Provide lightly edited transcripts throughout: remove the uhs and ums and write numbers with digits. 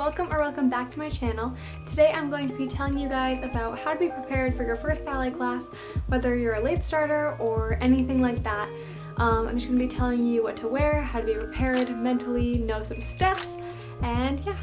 welcome or welcome back to my channel. Today I'm going to be telling you guys about how to be prepared for your first ballet class, whether you're a late starter or anything like that. I'm just going to be telling you what to wear, how to be prepared mentally, know some steps, and yeah.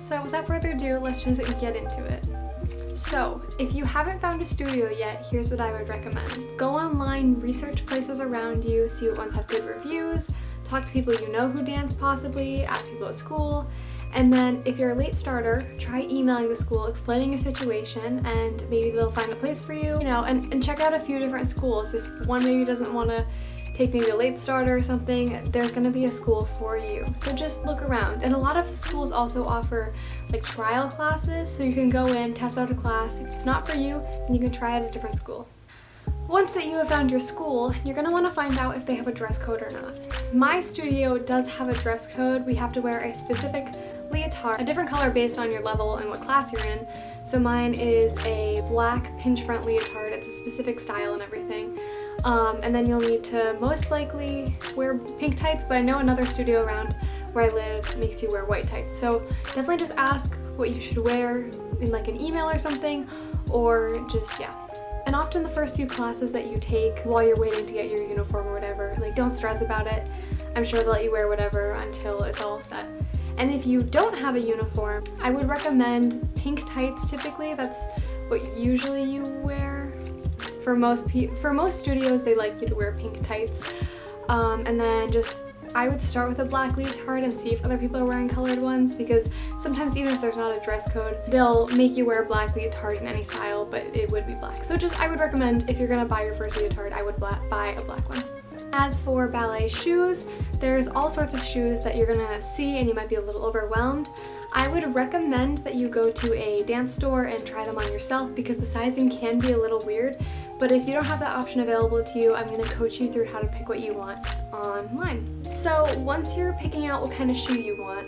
So without further ado, let's just get into it. So, if you haven't found a studio yet, here's what I would recommend. Go online, research places around you, see what ones have good reviews, talk to people you know who dance possibly, ask people at school, and then if you're a late starter, try emailing the school explaining your situation and maybe they'll find a place for you, and check out a few different schools. If one maybe doesn't want to take maybe a late starter or something, there's going to be a school for you. So just look around. And a lot of schools also offer like trial classes, so you can go in, test out a class. If it's not for you, then you can try at a different school. Once that you have found your school, you're going to want to find out if they have a dress code or not. My studio does have a dress code. We have to wear a specific leotard, a different color based on your level and what class you're in. So mine is a black pinch front leotard. It's a specific style and everything. And then you'll need to most likely wear pink tights, but I know another studio around where I live makes you wear white tights. So definitely just ask what you should wear in like an email or something, or just, yeah. And often the first few classes that you take while you're waiting to get your uniform or whatever, like don't stress about it. I'm sure they'll let you wear whatever until it's all set. And if you don't have a uniform, I would recommend pink tights typically. That's what usually you wear. For most studios, they like you to wear pink tights. And then I would start with a black leotard and see if other people are wearing colored ones, because sometimes even if there's not a dress code, they'll make you wear a black leotard in any style, but it would be black. So I would recommend, if you're gonna buy your first leotard, I would buy a black one. As for ballet shoes, there's all sorts of shoes that you're gonna see and you might be a little overwhelmed. I would recommend that you go to a dance store and try them on yourself, because the sizing can be a little weird. But if you don't have that option available to you, I'm going to coach you through how to pick what you want online. So once you're picking out what kind of shoe you want,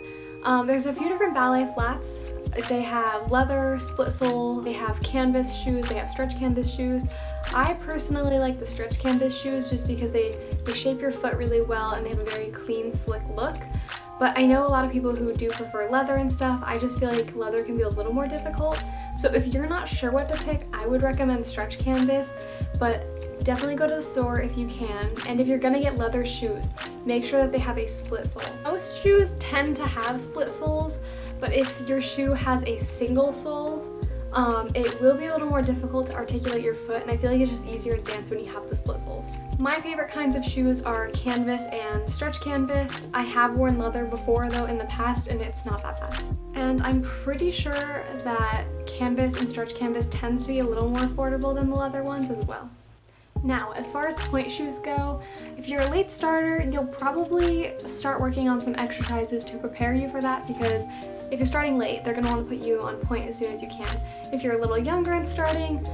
there's a few different ballet flats. They have leather, split sole, they have canvas shoes, they have stretch canvas shoes. I personally like the stretch canvas shoes just because they shape your foot really well and they have a very clean, slick look. But I know a lot of people who do prefer leather and stuff. I just feel like leather can be a little more difficult. So if you're not sure what to pick, I would recommend stretch canvas, but definitely go to the store if you can. And if you're gonna get leather shoes, make sure that they have a split sole. Most shoes tend to have split soles, but if your shoe has a single sole, it will be a little more difficult to articulate your foot, and I feel like it's just easier to dance when you have the split soles. My favorite kinds of shoes are canvas and stretch canvas. I have worn leather before though in the past, and it's not that bad. And I'm pretty sure that canvas and stretch canvas tends to be a little more affordable than the leather ones as well. Now, as far as point shoes go, if you're a late starter, you'll probably start working on some exercises to prepare you for that, because if you're starting late, they're going to want to put you on point as soon as you can. If you're a little younger and starting,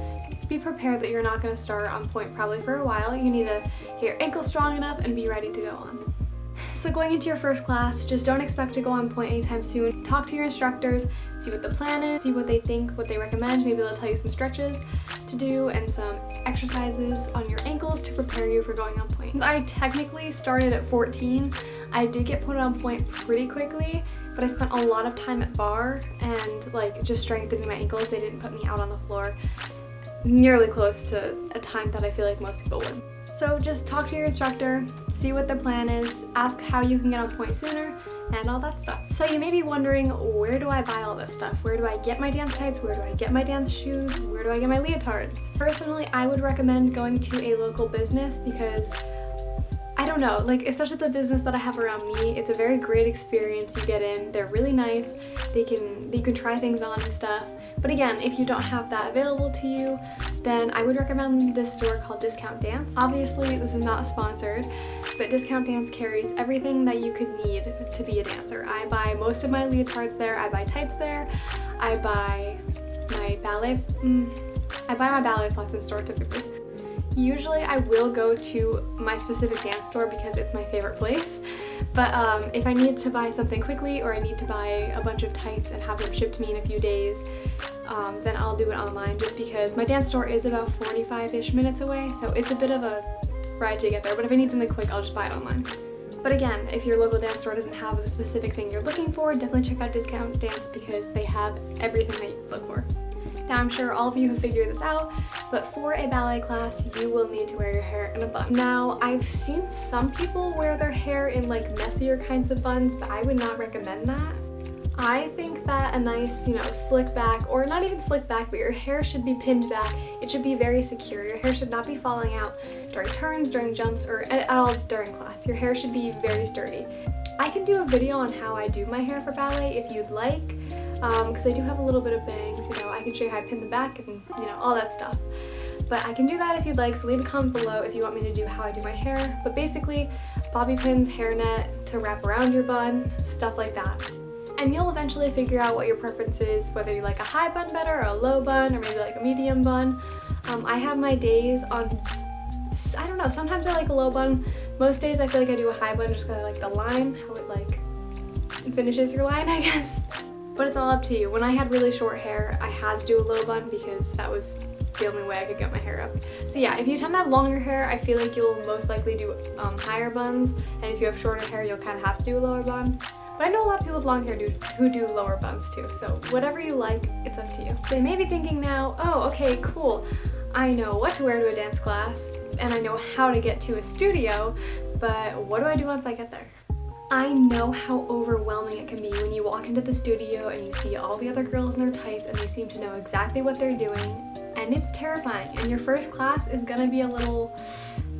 be prepared that you're not going to start on point probably for a while. You need to get your ankles strong enough and be ready to go on. So going into your first class, just don't expect to go on point anytime soon. Talk to your instructors, see what the plan is, see what they think, what they recommend. Maybe they'll tell you some stretches to do and some exercises on your ankles to prepare you for going on point. Since I technically started at 14, I did get put on point pretty quickly, but I spent a lot of time at bar and just strengthening my ankles. They didn't put me out on the floor nearly close to a time that I feel like most people would. So just talk to your instructor, see what the plan is, ask how you can get on point sooner, and all that stuff. So you may be wondering, where do I buy all this stuff? Where do I get my dance tights? Where do I get my dance shoes? Where do I get my leotards? Personally, I would recommend going to a local business, because I don't know, especially the business that I have around me, it's a very great experience. You get in, they're really nice, you can try things on and stuff. But again, if you don't have that available to you, then I would recommend this store called Discount Dance. Obviously, this is not sponsored, but Discount Dance carries everything that you could need to be a dancer. I buy most of my leotards there, I buy tights there, I buy my ballet flats in store typically. Usually I will go to my specific dance store because it's my favorite place, but if I need to buy something quickly or I need to buy a bunch of tights and have them shipped to me in a few days, then I'll do it online, just because my dance store is about 45-ish minutes away, so it's a bit of a ride to get there, but if I need something quick, I'll just buy it online. But again, if your local dance store doesn't have the specific thing you're looking for, definitely check out Discount Dance because they have everything that you look for. Now I'm sure all of you have figured this out, but for a ballet class, you will need to wear your hair in a bun. Now, I've seen some people wear their hair in like messier kinds of buns, but I would not recommend that. I think that a nice, slick back, or not even slick back, but your hair should be pinned back. It should be very secure. Your hair should not be falling out during turns, during jumps, or at all during class. Your hair should be very sturdy. I can do a video on how I do my hair for ballet if you'd like, because I do have a little bit of bangs. I can show you how I pin the back and, all that stuff. But I can do that if you'd like, so leave a comment below if you want me to do how I do my hair. But basically, bobby pins, hairnet to wrap around your bun, stuff like that. And you'll eventually figure out what your preference is, whether you like a high bun better or a low bun or maybe like a medium bun. I have my days on, I don't know, sometimes I like a low bun. Most days I feel like I do a high bun just because I like the line, how it finishes your line, I guess. But it's all up to you. When I had really short hair, I had to do a low bun because that was the only way I could get my hair up. So yeah, if you tend to have longer hair, I feel like you'll most likely do higher buns, and if you have shorter hair, you'll kind of have to do a lower bun. But I know a lot of people with long hair who do lower buns too, so whatever you like, it's up to you. So you may be thinking now, oh, okay, cool. I know what to wear to a dance class, and I know how to get to a studio, but what do I do once I get there? I know how overwhelming it can be when you walk into the studio and you see all the other girls in their tights and they seem to know exactly what they're doing, and it's terrifying, and your first class is gonna be a little,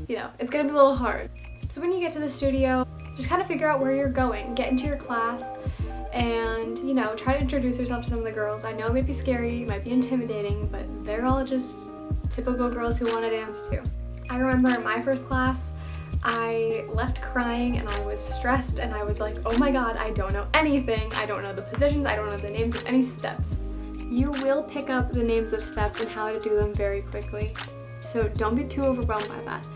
it's gonna be a little hard. So when you get to the studio, just kind of figure out where you're going, get into your class, and try to introduce yourself to some of the girls. I know it might be scary, it might be intimidating, but they're all just typical girls who want to dance too. I remember in my first class, I left crying and I was stressed and I was like, oh my god, I don't know anything. I don't know the positions, I don't know the names of any steps. You will pick up the names of steps and how to do them very quickly, so don't be too overwhelmed by that.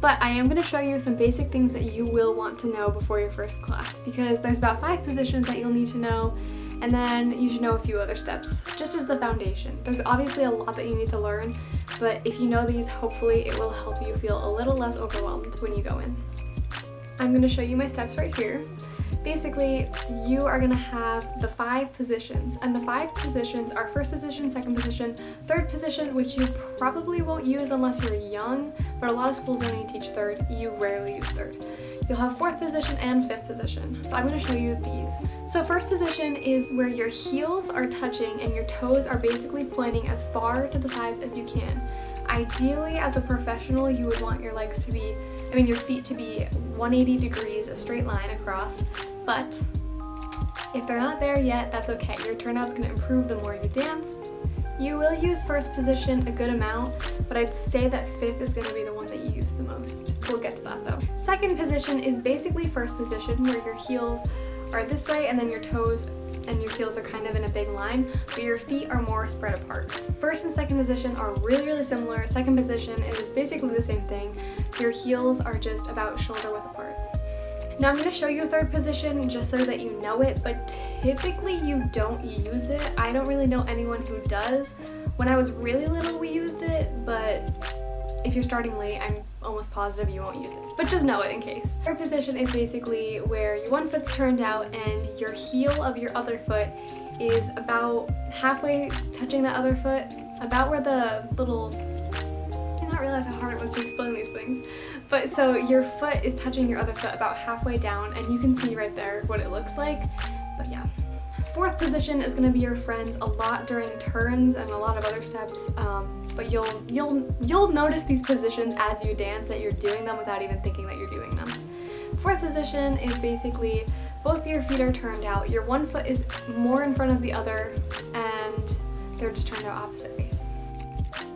But I am going to show you some basic things that you will want to know before your first class, because there's about 5 positions that you'll need to know, and then you should know a few other steps, just as the foundation. There's obviously a lot that you need to learn, but if you know these, hopefully it will help you feel a little less overwhelmed when you go in. I'm going to show you my steps right here. Basically, you are going to have the 5 positions, and the 5 positions are first position, second position, third position, which you probably won't use unless you're young, but a lot of schools only teach third. You rarely use third. You'll have fourth position and fifth position, so I'm going to show you these. So first position is where your heels are touching and your toes are basically pointing as far to the sides as you can. Ideally, as a professional, you would want your legs to be, your feet to be 180 degrees, a straight line across, but if they're not there yet, that's okay. Your turnout's going to improve the more you dance. You will use first position a good amount, but I'd say that fifth is going to be the one that you use the most. We'll get to that though. Second position is basically first position, where your heels are this way and then your toes and your heels are kind of in a big line, but your feet are more spread apart. First and second position are really, really similar. Second position is basically the same thing. Your heels are just about shoulder width apart. Now I'm going to show you a third position just so that you know it, but typically you don't use it. I don't really know anyone who does. When I was really little we used it, but if you're starting late, I'm almost positive you won't use it. But just know it in case. Third position is basically where your one foot's turned out and your heel of your other foot is about halfway touching that other foot, about where the little... I did not realize how hard it was to explain these things. But so your foot is touching your other foot about halfway down, and you can see right there what it looks like. But yeah. Fourth position is going to be your friends a lot during turns and a lot of other steps, but you'll notice these positions as you dance, that you're doing them without even thinking that you're doing them. Fourth position is basically both your feet are turned out. Your one foot is more in front of the other, and they're just turned out opposite ways.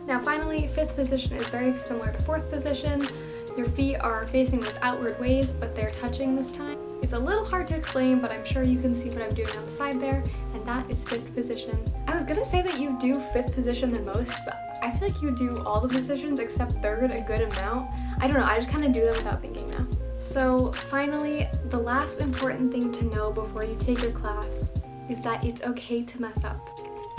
Now finally, fifth position is very similar to fourth position. Your feet are facing those outward ways, but they're touching this time. It's a little hard to explain, but I'm sure you can see what I'm doing on the side there, and that is fifth position. I was gonna say that you do fifth position the most, but I feel like you do all the positions except third a good amount. I don't know, I just kind of do them without thinking now. So finally, the last important thing to know before you take your class is that it's okay to mess up.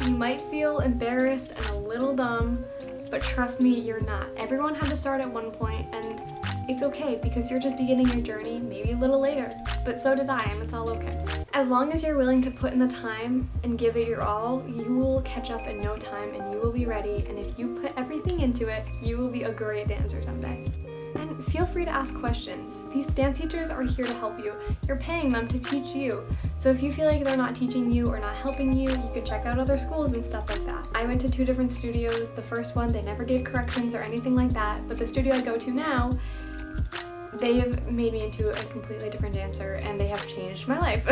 You might feel embarrassed and a little dumb, but trust me, you're not. Everyone had to start at one point, and it's okay because you're just beginning your journey maybe a little later. But so did I, and it's all okay. As long as you're willing to put in the time and give it your all, you will catch up in no time and you will be ready. And if you put everything into it, you will be a great dancer someday. And feel free to ask questions. These dance teachers are here to help you. You're paying them to teach you. So if you feel like they're not teaching you or not helping you, you can check out other schools and stuff like that. I went to 2 different studios. The first one, they never gave corrections or anything like that. But the studio I go to now, they have made me into a completely different dancer and they have changed my life.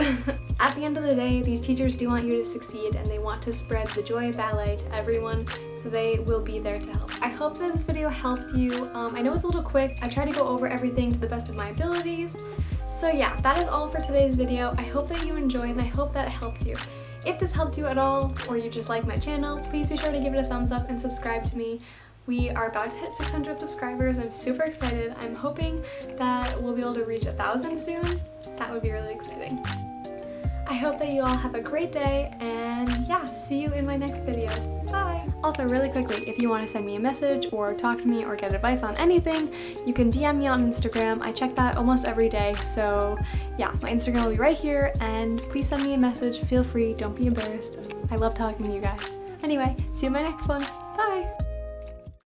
At the end of the day, these teachers do want you to succeed and they want to spread the joy of ballet to everyone, so they will be there to help. I hope that this video helped you. I know it's a little quick. I try to go over everything to the best of my abilities. So yeah, that is all for today's video. I hope that you enjoyed and I hope that it helped you. If this helped you at all, or you just like my channel, please be sure to give it a thumbs up and subscribe to me. We are about to hit 600 subscribers. I'm super excited. I'm hoping that we'll be able to reach 1,000 soon. That would be really exciting. I hope that you all have a great day, and yeah, see you in my next video. Bye! Also, really quickly, if you want to send me a message or talk to me or get advice on anything, you can DM me on Instagram. I check that almost every day, so yeah, my Instagram will be right here, and please send me a message. Feel free, don't be embarrassed. I love talking to you guys. Anyway, see you in my next one. Bye!